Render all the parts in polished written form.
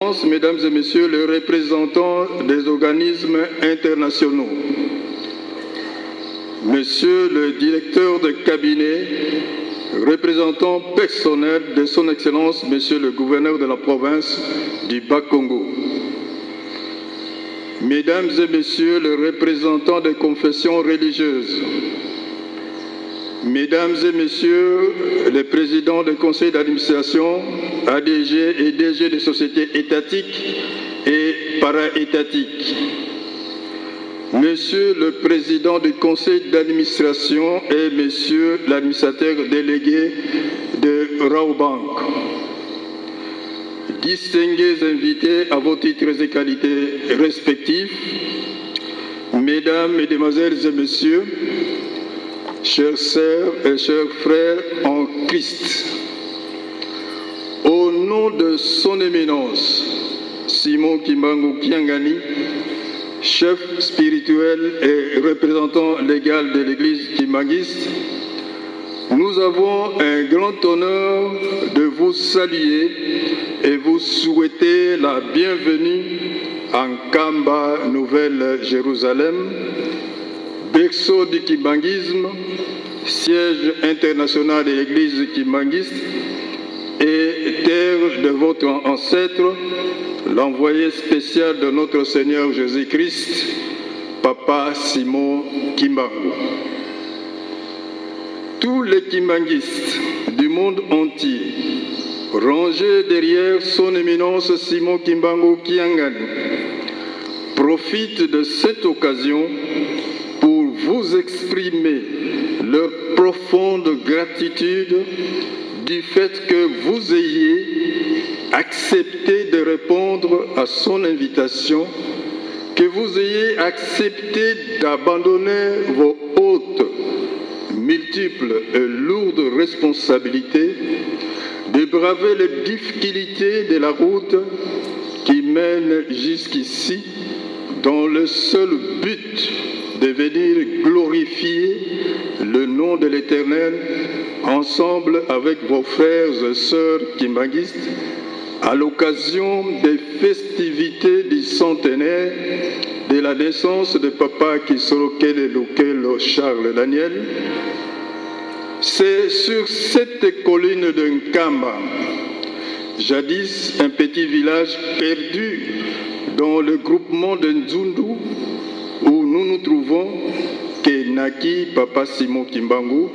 Mesdames et Messieurs les représentants des organismes internationaux, Monsieur le directeur de cabinet, représentant personnel de Son Excellence, Monsieur le gouverneur de la province du Bas-Congo, Mesdames et Messieurs les représentants des confessions religieuses, Mesdames et Messieurs les présidents des conseils d'administration, ADG et DG des sociétés étatiques et para-étatiques, Monsieur le président du conseil d'administration et Monsieur l'administrateur délégué de Raobank, distingués invités à vos titres et qualités respectifs, Mesdames, Mesdemoiselles et Messieurs, chères sœurs et chers frères en Christ, au nom de son éminence, Simon Kimbangu Kiangani, chef spirituel et représentant légal de l'église kimbanguiste, nous avons un grand honneur de vous saluer et vous souhaiter la bienvenue en Kamba, Nouvelle-Jérusalem, berceau du kimbanguisme, siège international de l'église kimbanguiste et terre de votre ancêtre, l'envoyé spécial de notre Seigneur Jésus-Christ, Papa Simon Kimbangu. Tous les kimbanguistes du monde entier, rangés derrière son éminence Simon Kimbangu Kiangani, profitent de cette occasion pour vous exprimer leur profonde gratitude du fait que vous ayez accepté de répondre à son invitation, que vous ayez accepté d'abandonner vos hautes, multiples et lourdes responsabilités, de braver les difficultés de la route qui mène jusqu'ici dans le seul but de venir glorifier le nom de l'Éternel ensemble avec vos frères et sœurs kimbanguistes à l'occasion des festivités du centenaire de la naissance de Papa Kisorokelo Charles Daniel. C'est sur cette colline de Nkamba, jadis un petit village perdu dans le groupement de Nzundu, où nous nous trouvons, que naquit Papa Simon Kimbangu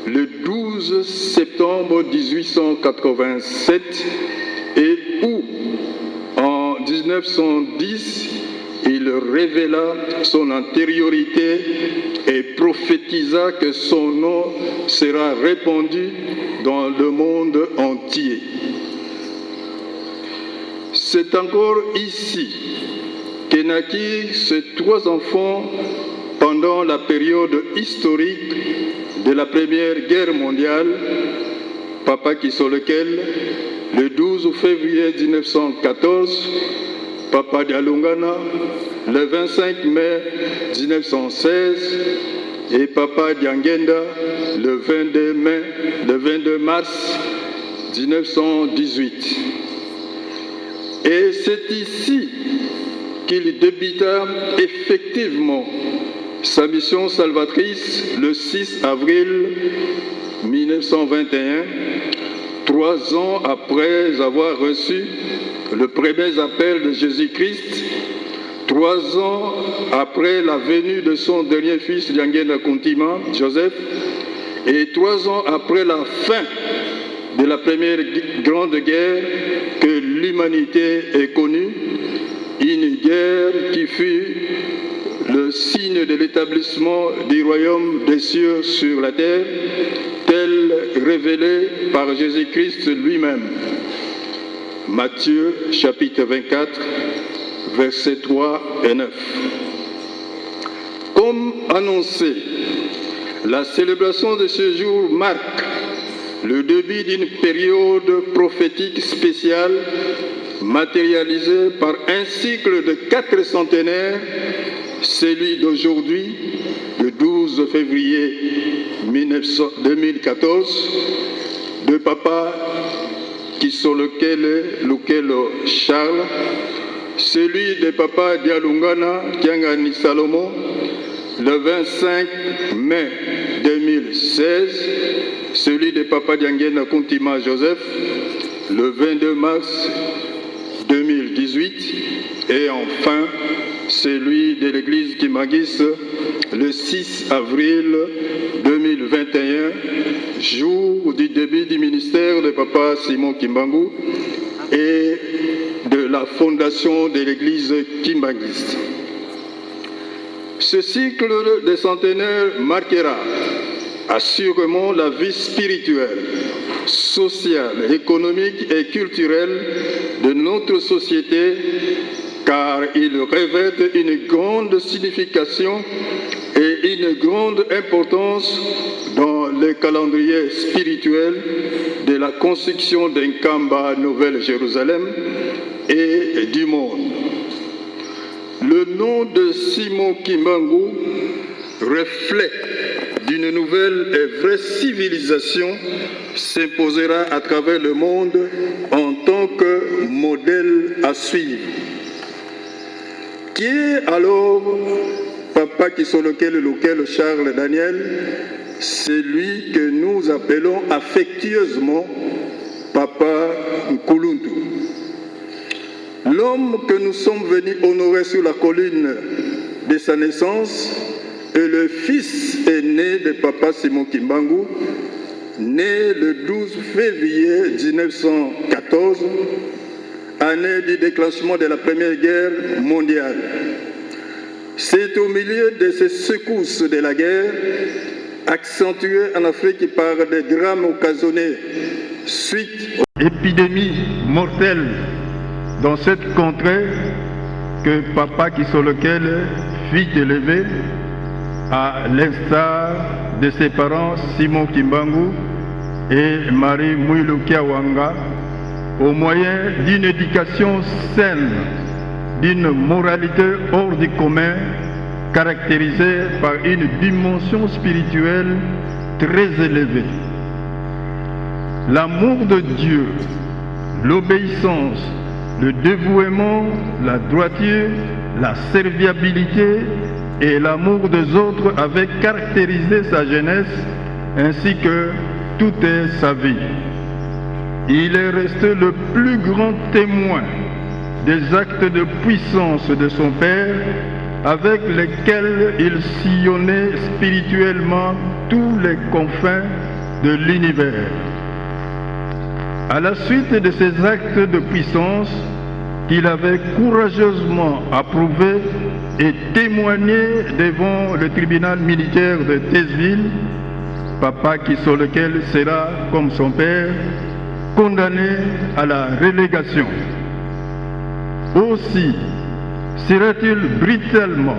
le 12 septembre 1887 et où, en 1910, il révéla son antériorité et prophétisa que son nom sera répandu dans le monde entier. C'est encore ici que naquirent ces trois enfants pendant la période historique de la Première Guerre mondiale, Papa Kisolekele, le 12 février 1914, Papa Dialungana, le 25 mai 1916, et Papa Diangenda, le 22 mars 1918. Et c'est ici qu'il débuta effectivement sa mission salvatrice le 6 avril 1921, 3 ans après avoir reçu le premier appel de Jésus-Christ, 3 ans après la venue de son dernier fils, Diangenda Kuntima, Joseph, et 3 ans après la fin de la première grande guerre que l'humanité ait connue, une guerre qui fut le signe de l'établissement du royaume des cieux sur la terre, tel révélé par Jésus-Christ lui-même. Matthieu chapitre 24, versets 3 et 9. Comme annoncé, la célébration de ce jour marque le début d'une période prophétique spéciale matérialisée par un cycle de 4 centenaires, celui d'aujourd'hui, le 12 février 2014, de Papa qui sont lequel Charles, celui de Papa Dialungana Kiangani Salomon, le 25 mai 2016, celui de Papa Diangena Kuntima Joseph, le 22 mars 2018, et enfin celui de l'église Kimagis, le 6 avril 2021, jour du début du ministère de Papa Simon Kimbangu et de la fondation de l'église Kimagis. Ce cycle de centenaires marquera assurément la vie spirituelle, sociale, économique et culturelle de notre société, car il revêt une grande signification et une grande importance dans le calendrier spirituel de la construction d'un Kamba Nouvelle Jérusalem et du monde. Le nom de Simon Kimbangu, reflet d'une nouvelle et vraie civilisation, s'imposera à travers le monde en tant que modèle à suivre. Qui est alors Papa Kisolokele Charles Daniel? C'est lui que nous appelons affectueusement Papa Nkuluntu. L'homme que nous sommes venus honorer sur la colline de sa naissance est le fils aîné de Papa Simon Kimbangu, né le 12 février 1914, année du déclenchement de la Première Guerre mondiale. C'est au milieu de ces secousses de la guerre, accentuées en Afrique par des drames occasionnés suite aux épidémies mortelles dans cette contrée, que Papa Kisolokele fit élever, à l'instar de ses parents Simon Kimbangu et Marie Mwilu Kiawanga, au moyen d'une éducation saine, d'une moralité hors du commun, caractérisée par une dimension spirituelle très élevée. L'amour de Dieu, l'obéissance, le dévouement, la droiture, la serviabilité et l'amour des autres avaient caractérisé sa jeunesse ainsi que toute sa vie. Il est resté le plus grand témoin des actes de puissance de son père avec lesquels il sillonnait spirituellement tous les confins de l'univers. À la suite de ces actes de puissance qu'il avait courageusement approuvés et témoignés devant le tribunal militaire de Thésville, Papa Kisolokele sera, comme son père, condamné à la relégation. Aussi sera-t-il brutalement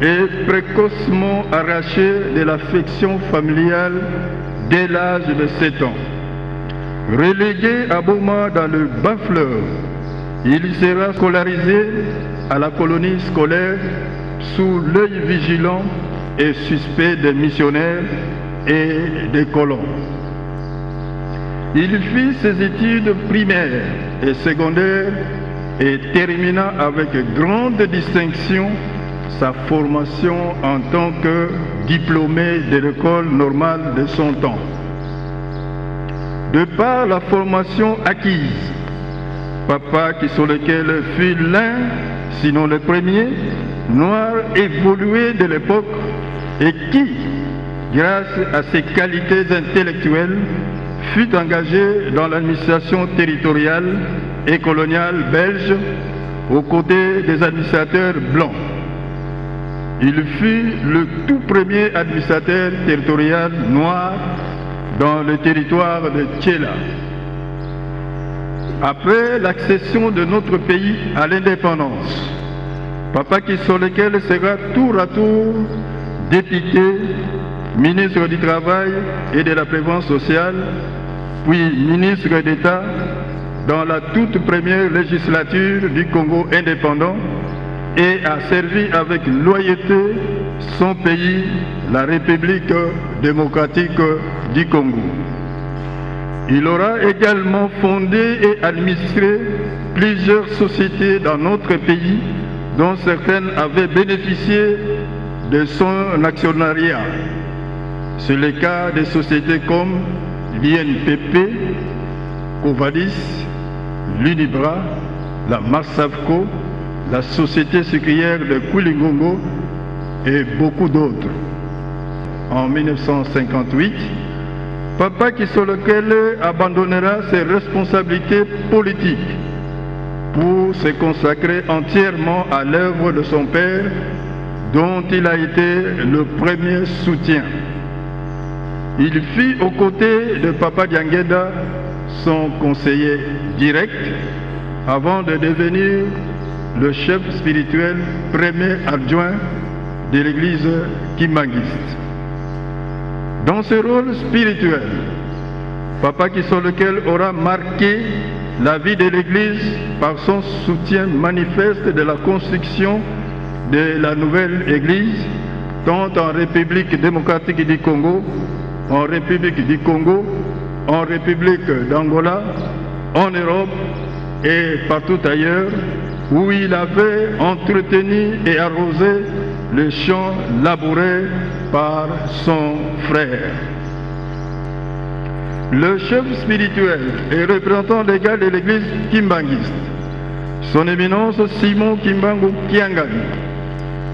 et précocement arraché de l'affection familiale dès l'âge de 7 ans. Relégué à Boma dans le Bas-Fleuve, il sera scolarisé à la colonie scolaire sous l'œil vigilant et suspect des missionnaires et des colons. Il fit ses études primaires et secondaires et termina avec grande distinction sa formation en tant que diplômé de l'école normale de son temps. De par la formation acquise, Papa Kisolokele fut l'un, sinon le premier, noir évolué de l'époque et qui, grâce à ses qualités intellectuelles, fut engagé dans l'administration territoriale et coloniale belge aux côtés des administrateurs blancs. Il fut le tout premier administrateur territorial noir dans le territoire de Tchéla. Après l'accession de notre pays à l'indépendance, Papa Kisolokele sera tour à tour député, ministre du Travail et de la Prévention sociale, puis ministre d'État dans la toute première législature du Congo indépendant et a servi avec loyauté son pays, la République démocratique du Congo. Il aura également fondé et administré plusieurs sociétés dans notre pays, dont certaines avaient bénéficié de son actionnariat. C'est le cas des sociétés comme l'INPP, Covadis, l'Unibra, la Marsavco, la Société sucrière de Koulingongo et beaucoup d'autres. En 1958, Papa Kisolokele abandonnera ses responsabilités politiques pour se consacrer entièrement à l'œuvre de son père, dont il a été le premier soutien. Il fut aux côtés de Papa Diangueda son conseiller direct avant de devenir le chef spirituel premier adjoint de l'église kimbangiste. Dans ce rôle spirituel, Papa Kisolokele aura marqué la vie de l'église par son soutien manifeste de la construction de la nouvelle église, tant en République démocratique du Congo, en République du Congo, en République d'Angola, en Europe et partout ailleurs, où il avait entretenu et arrosé les champs labourés par son frère. Le chef spirituel et représentant légal de l'église kimbangiste, son éminence Simon Kimbangu Kiangani,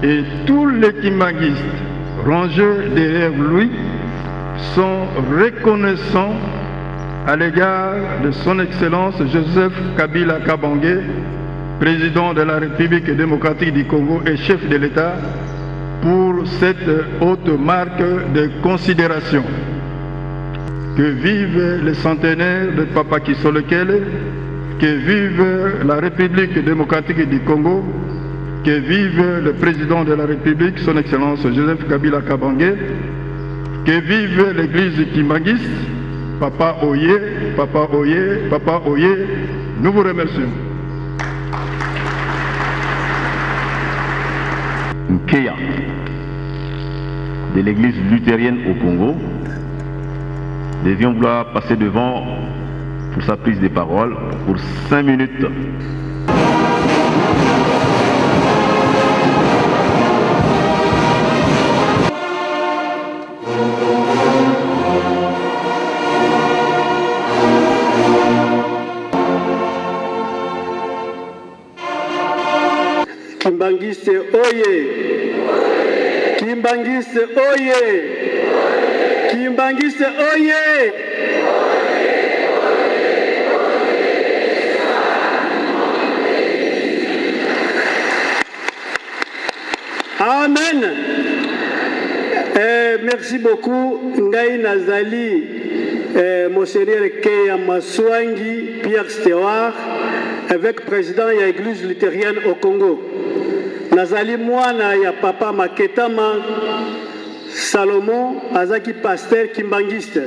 et tous les kimbangistes rangés derrière lui sont reconnaissants à l'égard de son Excellence Joseph Kabila Kabange, président de la République démocratique du Congo et chef de l'État, pour cette haute marque de considération. Que vive les centenaires de Papa Kisolokele, que vive la République démocratique du Congo, que vive le président de la République, son Excellence Joseph Kabila Kabange, que vive l'église kimbangiste. Papa Oye, Papa Oye, Papa Oye, nous vous remercions. Nkeya de l'église luthérienne au Congo devions vouloir passer devant pour sa prise de parole pour 5 minutes. Kimbangiste oye! Kimbangiste oye! Kimbangiste oye! Amen! Merci beaucoup. Ngai Nazali, Monseigneur Keya Maswangi, Pierre Stewart, évêque président de l'église luthérienne au Congo. Nazali mwana ya papa Maketama Salomon azaki pasteur kimbangiste.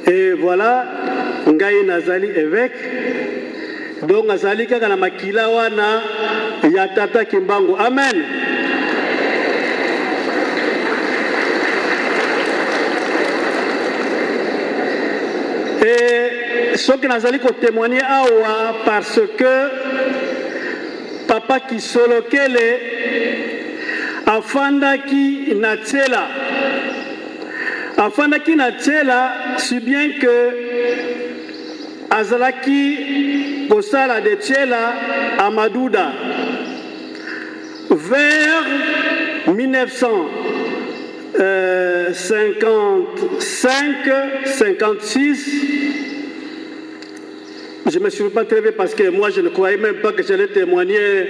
Et voilà, ngai nazali évêque. Donc nazali kaka na makila wana ya tata Kimbangu. Amen. Et ce que nazali ko témoigner awa parce que Papa Kisolokele afandaki na tsela, si bien que azalaki kosala de tsela à Madouda vers 1955-56. Je ne me suis pas très bien parce que moi je ne croyais même pas que j'allais témoigner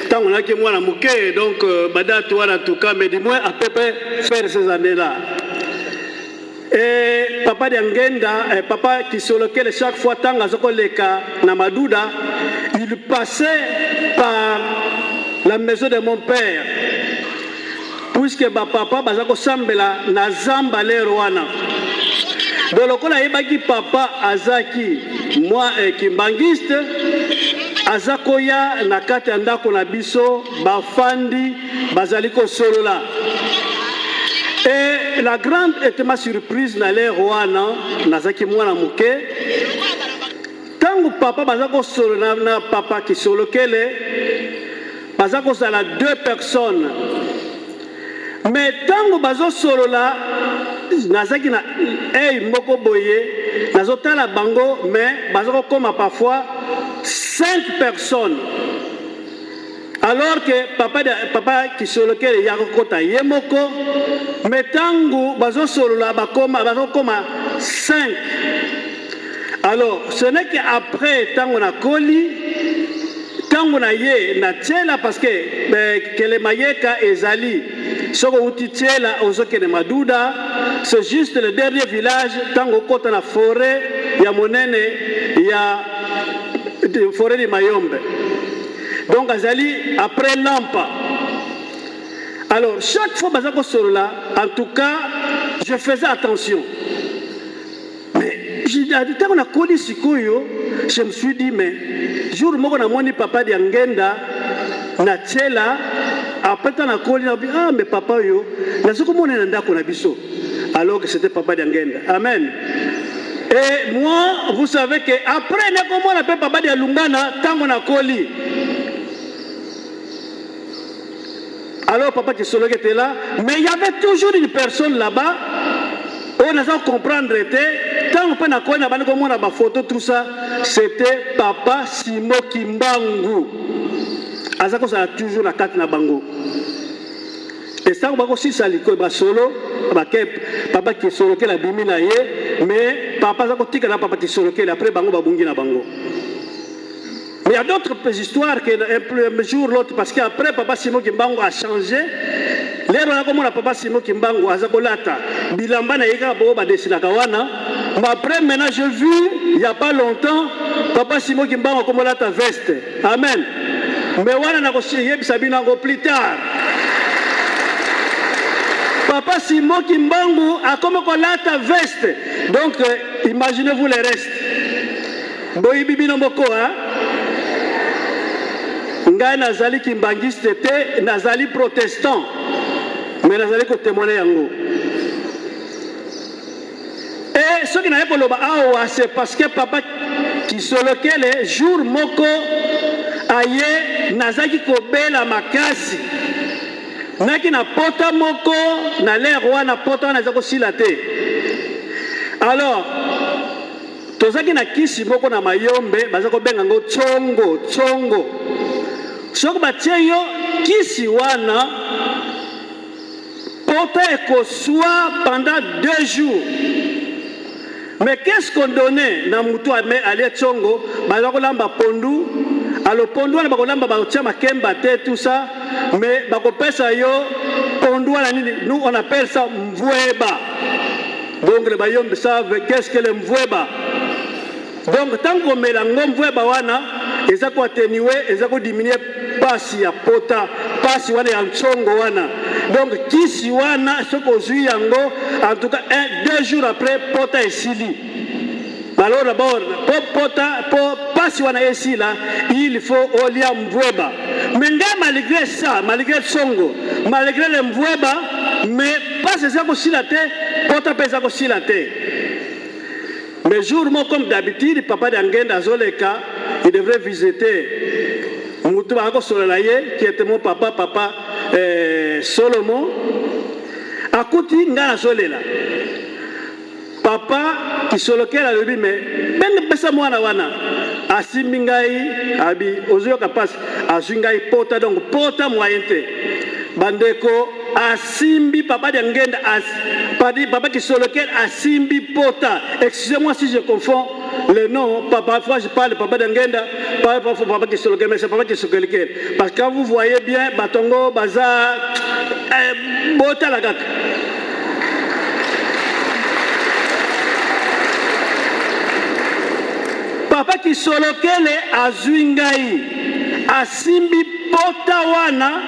tant on a que moi la mouké, donc Bada toi en tout cas, mais du moins à peu près faire ces années-là. Et Papa Diangenda, Papa Kisolokele, chaque fois tant à Zokoleka na Madouda, il passait par la maison de mon père, puisque papa bazako sambela na zamba le Rwanda. Donc lokola yebaki papa azaki moi kimbangiste azakoya na kati ya ndako na biso bafandi bazali kosolola. Et la grande était ma surprise dans les Rwanda, Nazaki Mwana Mouke. Tango papa bazako solo na papa qui solo kele, bazako sala 2 personnes. Mais tango bazo solo la, Nazaki na moko boye, nazotala bango, mais bazako comme parfois 5 personnes. Alors que papa qui solo kele yakokota yemoko, mais tango bazo solo la bazo comme 5. Alors, ce n'est qu'après tango na koli, tango na ye na tchela parce que les mayeka ezali soko uti tchela ozoke ne maduda, c'est juste le dernier village tango kota na forêt ya monene ya forêt de Mayombe. Donc azali après Lampa. Alors chaque fois bazako solo là, en tout cas, je faisais attention. Tant on a connu Sikoyo, je me suis dit, mais jour où on a moni papa de Angenda, na tchela, après on a connu, ah mais papa yo, na ce comment on est dans la biso, alors que c'était papa de Angenda. Amen. Et moi, vous savez que après comment on appelle papa de Lungana, tant on a connu. Alors papa qui était là, mais il y avait toujours une personne là-bas. On a comprendre tant on a connu la photo tout ça, c'était papa Simo Kimbangu. Azako ça a toujours la carte na bango. Et ça on va aussi saliko ba solo, papa qui solo que la bimi na ye, mais papa zako tika na papa qui solo que après bango ba bungi na bango. Mais il y a d'autres histoires que un jour l'autre parce qu'après papa Simo Kimbangu a changé. Lero na komona papa Simo Kimbangu azakolata bilamba na yeka bo ba desina kawana. Mais après maintenant j'ai vu il y a pas longtemps papa Simo Kimbangu komolata veste. Amen. Mais wana na ko yebisa bina ko plus tard. Papa Simo Kimbangu a comme kolata veste. Donc imaginez-vous le reste. Boyi bibi no moko hein. Ngai nazali kimbangiste te nazali protestant. Mais nazali ko témoigner yango. Et ce qui n'a pas loba awa c'est parce que papa qui soloke le jour moko aye nazaki ko bela makasi. Naki na pota moko na le roi na pota na zako silate. Alors tozaki na kisi moko na Mayombe bazako benga ngo chongo. Soko batie yo kisi wana pota ekoswa pendant 2 jours. Mais qu'est-ce qu'on donnait na mutu ale chongo bazako lamba pondu alo pondu na bakolamba baotia makemba te tout ça mais bakopesa yo pondu na nini nous on appelle ça mvweba. Donc les Bayombe savent qu'est-ce que le mvweba. Donc tant qu'on met la mvweba wana ezako atténuer ezako diminuer pasi ya pota pasi wana ya chongo wana. Donc kisi wana soko zui yango en tout cas 2 jours après pota esili. Alors d'abord pour pasi wana esila il faut olia mvweba. Mais malgré ça, malgré chongo, malgré le mvweba, mais pas ezako silate pota pesa ko silate. Mais jour comme d'habitude papa d'Angenda Zoleka il devrait visiter Moutoubako Sololaye qui était mon papa Solomon. Akuti ngana Zolela. Papa qui solokela le mais ben pesa mwana wana asimingai abi ozo kapas azingai pota donc pota moyente. Bandeko asimbi papa d'Angenda papa qui solokel asimbi pota. Excusez-moi si je confonds le nom, parfois je parle de papa d'Angenda, parfois papa qui solokel, mais c'est papa qui solokel. Parce que quand vous voyez bien, Batongo, Baza, Bota la gata. Papa qui solokel azuingai, asimbi pota wana,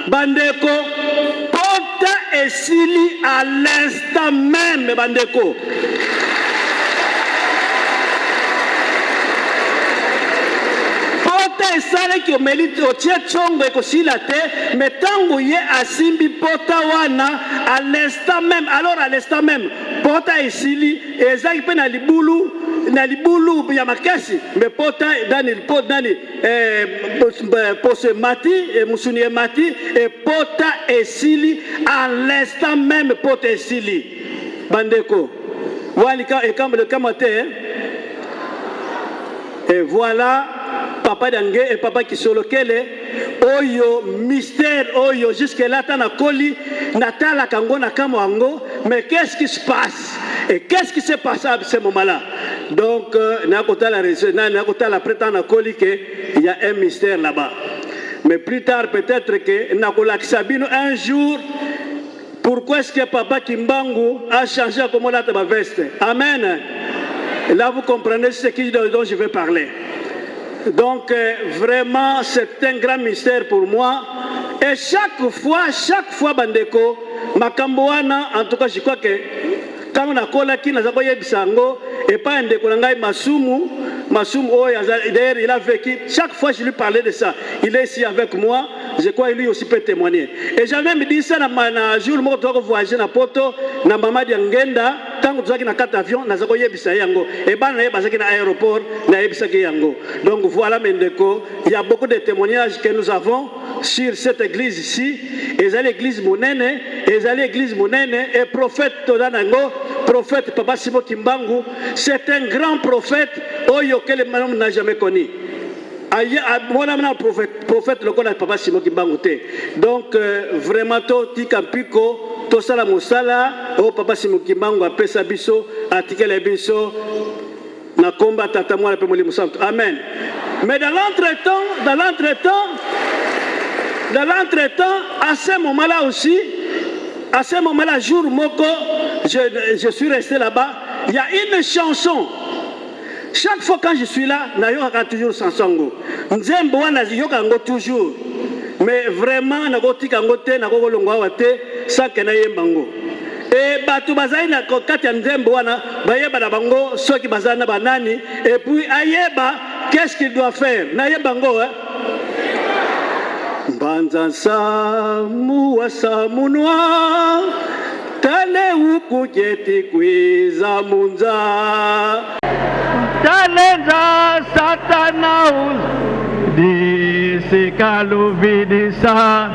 bandeko, pota esili à l'instant même, bandeko. Pota esalaki omelite otie tsongo ekosila te, mais ntango ye asimbi pota wana à l'instant même, alors à l'instant même pota esili ezalaki mpe na libulu ya makasi, mais pota dani pose mati musuni emati et pota esili à l'instant même pota esili. Bandeko walika ekambo le kamate. Et voilà papa Dangue et papa Kisolokele oyo mystère oyo jusque là tana koli natala kango na kamongo, mais qu'est-ce qui se passe et qu'est-ce qui s'est passé à ce moment-là? Donc nakota la prétendre koli que il y a un mystère là-bas, mais plus tard peut-être que nakola kisabino un jour pourquoi est-ce que papa Kimbangu a changé comment la ta veste. Amen. Et là, vous comprenez ce dont je vais parler. Donc, vraiment, c'est un grand mystère pour moi. Et chaque fois, Bandeko, Makamboana, en tout cas, je crois que quand on a collé na zakoye bisango et pas un décolangai Masumu, d'ailleurs, il a vécu. Chaque fois, je lui parlais de ça. Il est ici avec moi. Je crois que lui aussi peut témoigner. Et j'ai même dit ça dans un jour où je voyager dans Poto, dans Mama Diangenda, tant que tu as un avion, na zakoye bisango. Et ben, na basaki na aéroport, na ebisaki yango. Donc voilà, Mendeko, il y a beaucoup de témoignages que nous avons sur cette église ici. Et c'est l'église Monene, et prophète Todanango, prophète Papa Simo Kimbangu, c'est un grand prophète, oyo que le monde n'a jamais connu. Mon ami prophète le connaît Papa Simo Kimbangu. Donc vraiment to tikampiko to sala mosala o Papa Simo Kimbangu a pesa biso atikele biso na komba tata moi la pe moli santo. Amen. Mais dans l'entretemps, à ce moment-là aussi, à ce moment-là, jour moko, je suis resté là-bas. Il y a une chanson. Chaque fois quand je suis là, nayoka toujours Sansongo. Nzembo wana yoka ngo toujours. Mais vraiment nakotika ngo te nakolongwa wate sake na yembango. Et batu bazai na kati ya nzembo wana bayeba na bango soki bazana banani et puis ayeba qu'est-ce qu'il doit faire. Na yebango Banza samu wasamunwa tale ukujeti kwiza munza talenza satana disikalu vidisa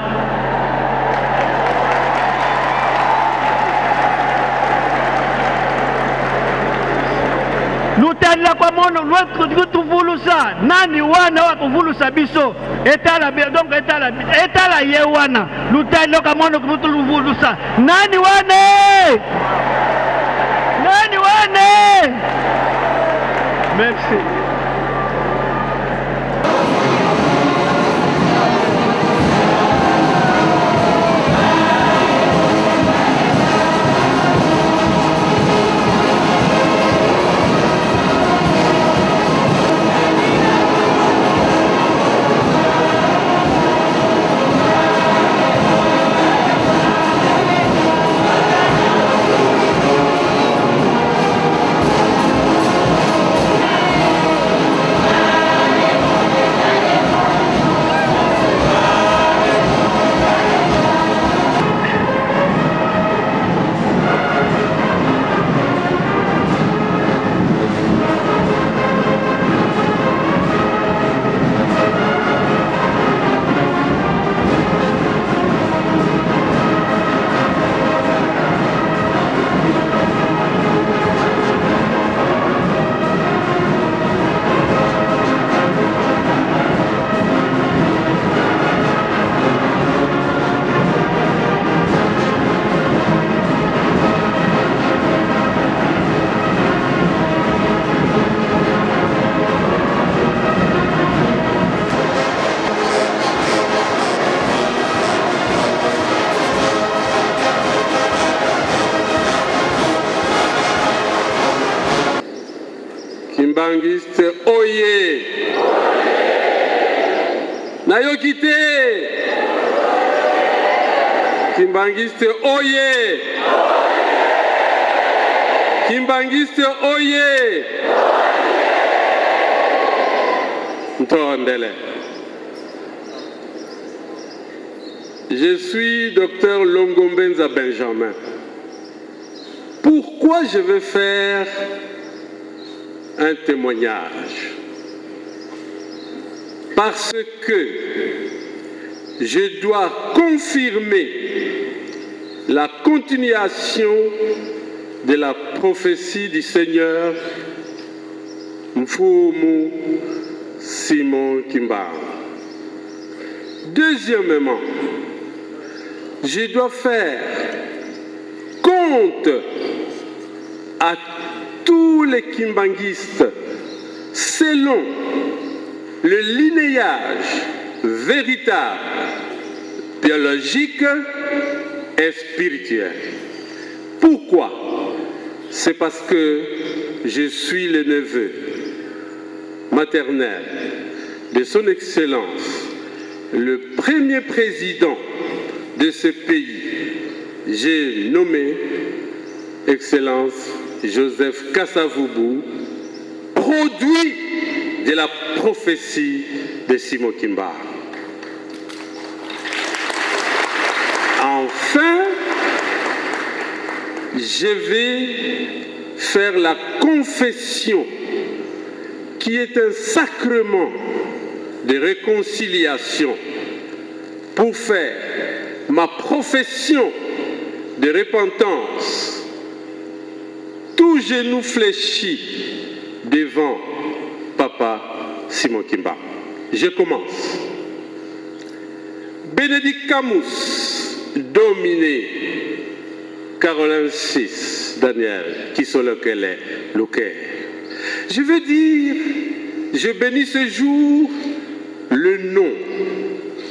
lutala kwa mono lwetu tuvulusa nani wana wa kuvulusa biso etala donc etala ye wana lutala kwa mono kuvulusa nani wane merci. Kimbangiste oye Nayokite Kimbangiste oye Kimbangiste oye Tondele. Je suis docteur Longombenza Benjamin. Pourquoi je vais faire un témoignage? Parce que je dois confirmer la continuation de la prophétie du Seigneur Mfumu Simon Kimba. Deuxièmement, je dois faire compte à tous les kimbanguistes selon le linéage véritable, biologique et spirituel. Pourquoi? C'est parce que je suis le neveu maternel de son Excellence, le premier président de ce pays. J'ai nommé Excellence Joseph Kasavubu, produit de la prophétie de Simon Kimba. Enfin, je vais faire la confession qui est un sacrement de réconciliation pour faire ma profession de repentance, tout genou fléchi devant Papa Simon Kimba. Je commence. Benedicamus Domine Caroline 6, Daniel, qui sont lequel. Je veux dire, je bénis ce jour le nom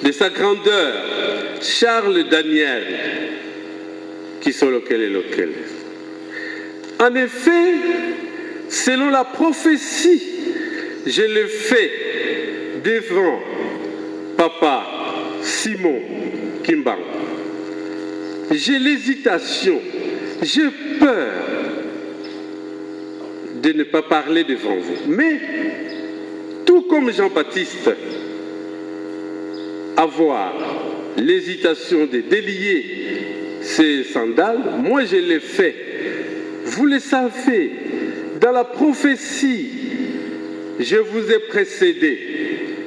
de sa grandeur, Charles Daniel, qui sont lequel. En effet, selon la prophétie, je le fais devant Papa Simon Kimba. J'ai l'hésitation, j'ai peur de ne pas parler devant vous. Mais, tout comme Jean-Baptiste, avoir l'hésitation de délier ses sandales, moi je l'ai fait. Vous le savez, dans la prophétie, je vous ai précédé.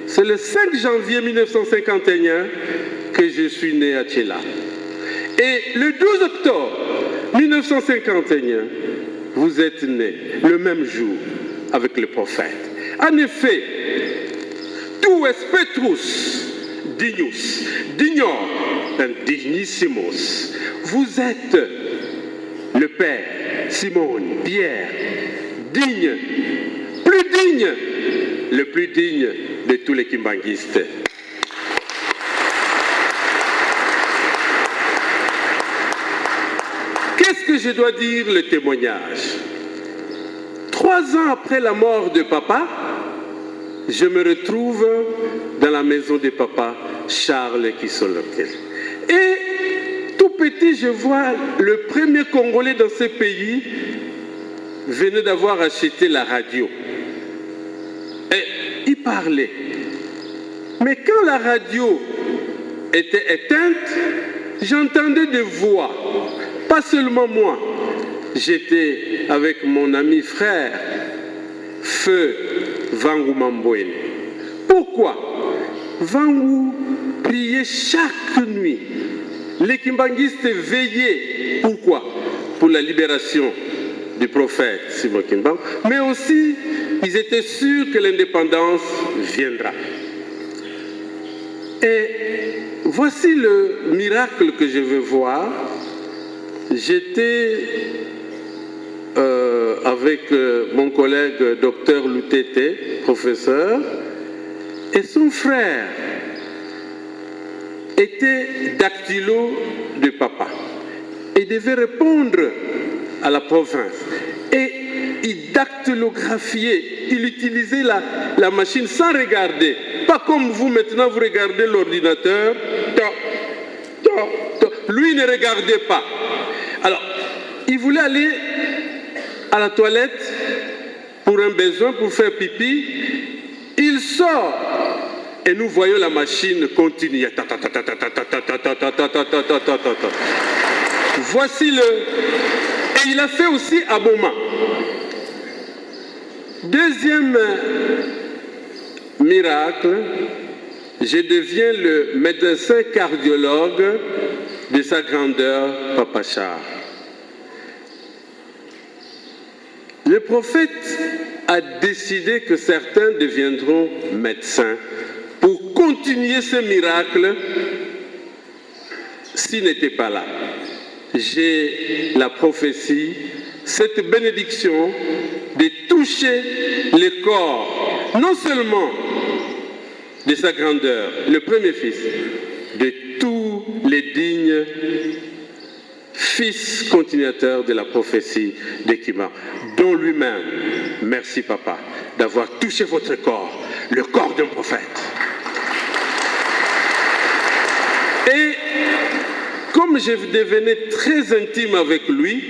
C'est le 5 janvier 1951 que je suis né à Tchela. Et le 12 octobre 1951, vous êtes né le même jour avec le prophète. En effet, tu es Petrus dignus, dignor, dignissimus. Vous êtes le Père, Simon, Pierre, digne, plus digne, le plus digne de tous les kimbanguistes. Qu'est-ce que je dois dire le témoignage? 3 ans après la mort de papa, je me retrouve dans la maison de papa Charles Kisolokele. Et tout petit, je vois le premier Congolais dans ce pays venait d'avoir acheté la radio. Et il parlait. Mais quand la radio était éteinte, j'entendais des voix. Pas seulement moi. J'étais avec mon ami frère, Feu Vangu Mambouene. Pourquoi? Vangu priait chaque nuit. Les kimbanguistes veillaient. Pourquoi? Pour la libération du prophète Simon Kimba. Mais aussi, ils étaient sûrs que l'indépendance viendra. Et voici le miracle que je veux voir. J'étais avec mon collègue docteur Lutete, professeur, et son frère était dactylo de papa et devait répondre à la province. Et il dactylographiait, il utilisait la machine sans regarder. Pas comme vous maintenant, vous regardez l'ordinateur. Lui ne regardait pas. Alors, il voulait aller à la toilette pour un besoin, pour faire pipi. Il sort et nous voyons la machine continuer. Voici le... Et il a fait aussi à Boma. Deuxième miracle, je deviens le médecin cardiologue de sa grandeur, Papa Char. Le prophète a décidé que certains deviendront médecins pour continuer ce miracle s'il n'était pas là. J'ai la prophétie, cette bénédiction de toucher le corps, non seulement de sa grandeur, le premier fils, de tous les dignes fils continuateurs de la prophétie d'Ekima, dont lui-même, merci papa, d'avoir touché votre corps, le corps d'un prophète. Et comme je devenais très intime avec lui,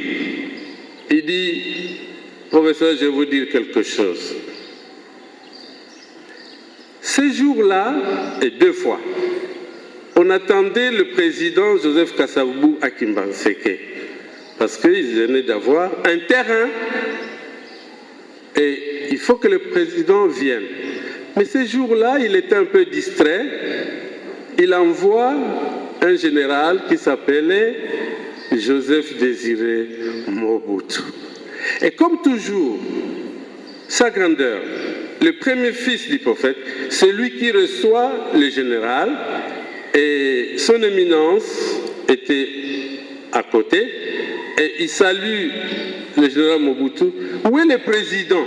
il dit, professeur, je vais vous dire quelque chose. Ces jours-là, et 2 fois, on attendait le président Joseph Kasavubu à Kimbanseke, parce qu'ils venaient d'avoir un terrain, et il faut que le président vienne. Mais ces jours-là, il était un peu distrait, il envoie un général qui s'appelait Joseph Désiré Mobutu. Et comme toujours, sa grandeur, le premier fils du prophète, c'est lui qui reçoit le général, et son éminence était à côté, et il salue le général Mobutu. Où est le président?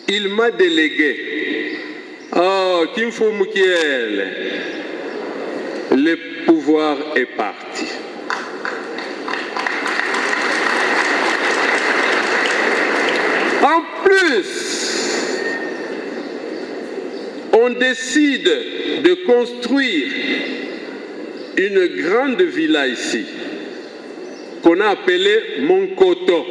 Il m'a délégué. Oh, Kimfo Mukiel, le pouvoir est parti. En plus, on décide de construire une grande villa ici, qu'on a appelée Monkoto.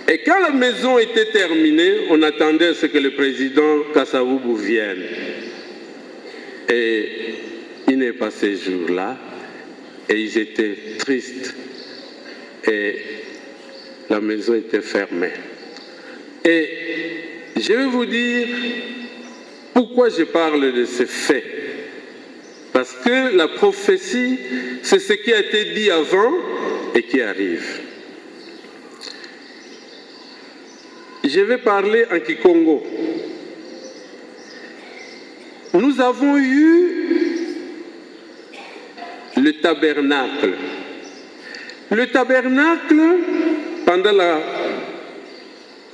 Et quand la maison était terminée, on attendait à ce que le président Kasavubu vienne. Et il n'est pas ces jours-là, et ils étaient tristes, et la maison était fermée. Et je vais vous dire pourquoi je parle de ces faits. Parce que la prophétie, c'est ce qui a été dit avant et qui arrive. Je vais parler en Kikongo. Nous avons eu le tabernacle. Le tabernacle, pendant la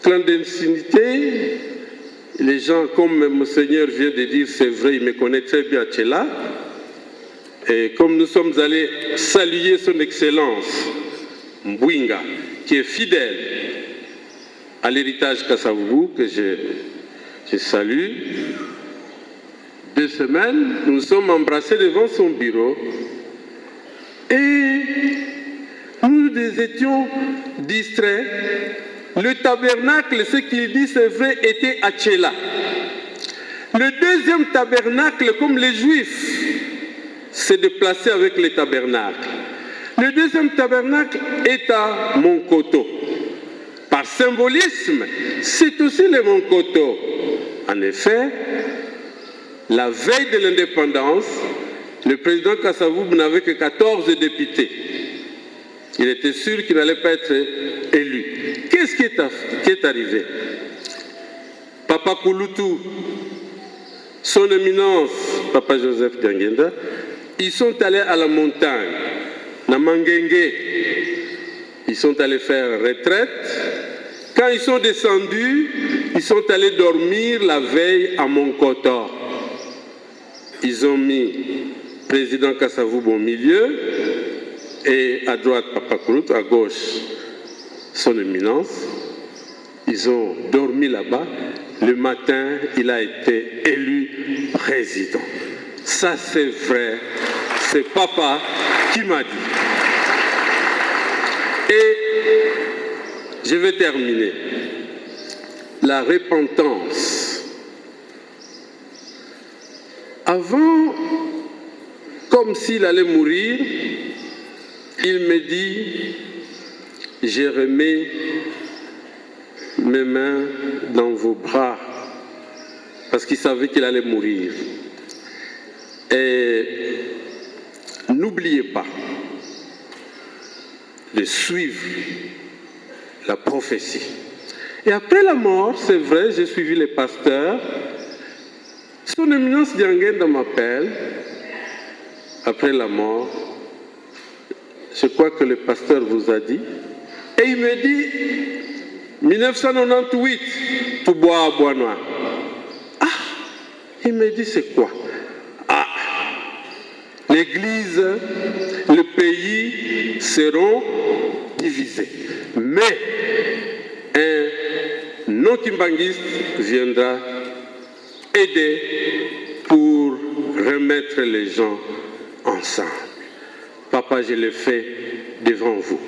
clandestinité, les gens, comme Monseigneur vient de dire, c'est vrai, il me connaît très bien Tchela. Et comme nous sommes allés saluer son Excellence, Mbouinga, qui est fidèle à l'héritage Kasavubu, que je salue, 2 semaines, nous sommes embrassés devant son bureau et nous étions distraits. Le tabernacle, ce qu'il dit, c'est vrai, était à Tchela. Le deuxième tabernacle, comme les Juifs, s'est déplacé avec le tabernacle. Le deuxième tabernacle est à Monkoto. Par symbolisme, c'est aussi le Monkoto. En effet, la veille de l'indépendance, le président Kasavubu n'avait que 14 députés. Il était sûr qu'il n'allait pas être élu. Qu'est-ce qui est arrivé? Papa Kouloutou, son éminence, Papa Joseph Dangenda, ils sont allés à la montagne, Namangenge. Ils sont allés faire retraite. Quand ils sont descendus, ils sont allés dormir la veille à Monkoto. Ils ont mis président Kasavubu au milieu et à droite Papa Kouloutou, à gauche son éminence. Ils ont dormi là-bas. Le matin, il a été élu président. Ça, c'est vrai. C'est papa qui m'a dit. Et je vais terminer. la repentance. Avant, comme s'il allait mourir, il me dit, j'ai remis mes mains dans vos bras, parce qu'il savait qu'il allait mourir. Et n'oubliez pas de suivre la prophétie. Et après la mort, c'est vrai, j'ai suivi les pasteurs. Son éminence Diangenda m'appelle. Après la mort, je crois que le pasteur vous a dit. Et il me dit, 1998, tu bois à Bois-Noir. Ah, il me dit, c'est quoi? Ah, l'Église, le pays seront divisés. Mais un non-kimbanguiste viendra aider pour remettre les gens ensemble. Papa, je le fais devant vous.